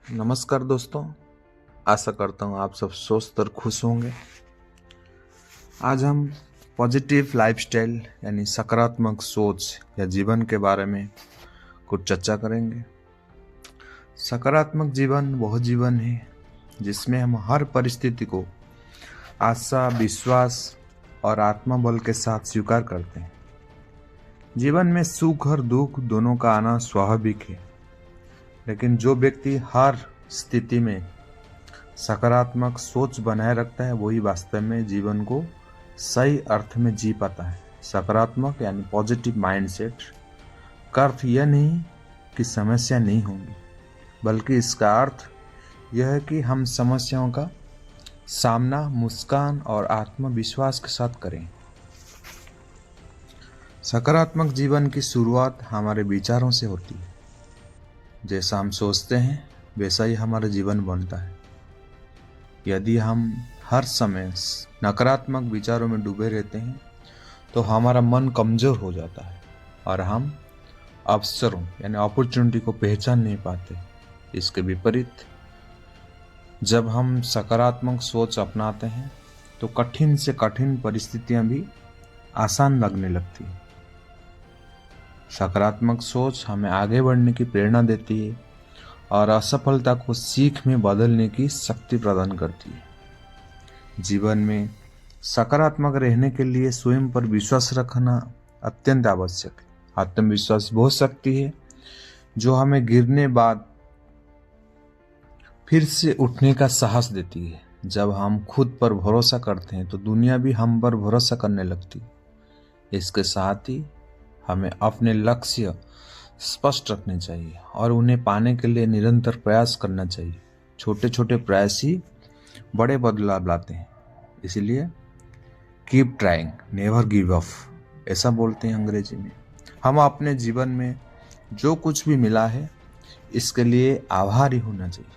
नमस्कार दोस्तों, आशा करता हूँ आप सब स्वस्थ और खुश होंगे। आज हम पॉजिटिव लाइफस्टाइल यानी सकारात्मक सोच या जीवन के बारे में कुछ चर्चा करेंगे। सकारात्मक जीवन वह जीवन है जिसमें हम हर परिस्थिति को आशा, विश्वास और आत्मबल के साथ स्वीकार करते हैं। जीवन में सुख और दुख दोनों का आना स्वाभाविक है, लेकिन जो व्यक्ति हर स्थिति में सकारात्मक सोच बनाए रखता है वही वास्तव में जीवन को सही अर्थ में जी पाता है। सकारात्मक यानी पॉजिटिव माइंडसेट का अर्थ यह नहीं कि समस्या नहीं होंगी, बल्कि इसका अर्थ यह है कि हम समस्याओं का सामना मुस्कान और आत्मविश्वास के साथ करें। सकारात्मक जीवन की शुरुआत हमारे विचारों से होती है। जैसा हम सोचते हैं वैसा ही हमारा जीवन बनता है। यदि हम हर समय नकारात्मक विचारों में डूबे रहते हैं तो हमारा मन कमजोर हो जाता है और हम अवसरों यानी अपॉर्चुनिटी को पहचान नहीं पाते। इसके विपरीत जब हम सकारात्मक सोच अपनाते हैं तो कठिन से कठिन परिस्थितियां भी आसान लगने लगती हैं। सकारात्मक सोच हमें आगे बढ़ने की प्रेरणा देती है और असफलता को सीख में बदलने की शक्ति प्रदान करती है। जीवन में सकारात्मक रहने के लिए स्वयं पर विश्वास रखना अत्यंत आवश्यक है। आत्मविश्वास वह शक्ति है जो हमें गिरने बाद फिर से उठने का साहस देती है। जब हम खुद पर भरोसा करते हैं तो दुनिया भी हम पर भरोसा करने लगती है। इसके साथ ही हमें अपने लक्ष्य स्पष्ट रखने चाहिए और उन्हें पाने के लिए निरंतर प्रयास करना चाहिए। छोटे छोटे प्रयास ही बड़े बदलाव लाते हैं। इसलिए keep trying, never give up, ऐसा बोलते हैं अंग्रेजी में। हम अपने जीवन में जो कुछ भी मिला है इसके लिए आभारी होना चाहिए।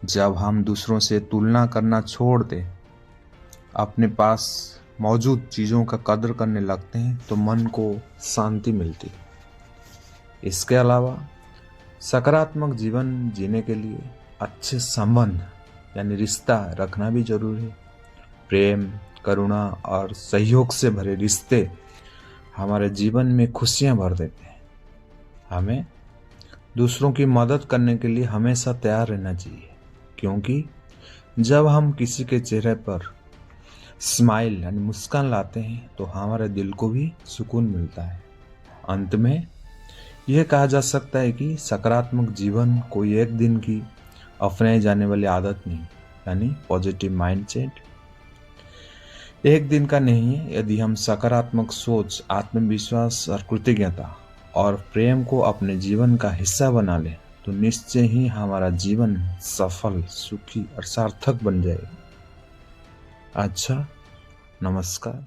जब हम दूसरों से तुलना करना छोड़ दें, अपने पास मौजूद चीज़ों का कदर करने लगते हैं तो मन को शांति मिलती है। इसके अलावा सकारात्मक जीवन जीने के लिए अच्छे संबंध यानी रिश्ता रखना भी जरूरी है। प्रेम, करुणा और सहयोग से भरे रिश्ते हमारे जीवन में खुशियां भर देते हैं। हमें दूसरों की मदद करने के लिए हमेशा तैयार रहना चाहिए, क्योंकि जब हम किसी के चेहरे पर स्माइल यानी मुस्कान लाते हैं तो हमारे दिल को भी सुकून मिलता है। अंत में यह कहा जा सकता है कि सकारात्मक जीवन कोई एक दिन की अपनाई जाने वाली आदत नहीं, यानी पॉजिटिव माइंडसेट एक दिन का नहीं है। यदि हम सकारात्मक सोच, आत्मविश्वास और कृतज्ञता और प्रेम को अपने जीवन का हिस्सा बना लें तो निश्चय ही हमारा जीवन सफल, सुखी और सार्थक बन जाएगा। अच्छा, नमस्कार।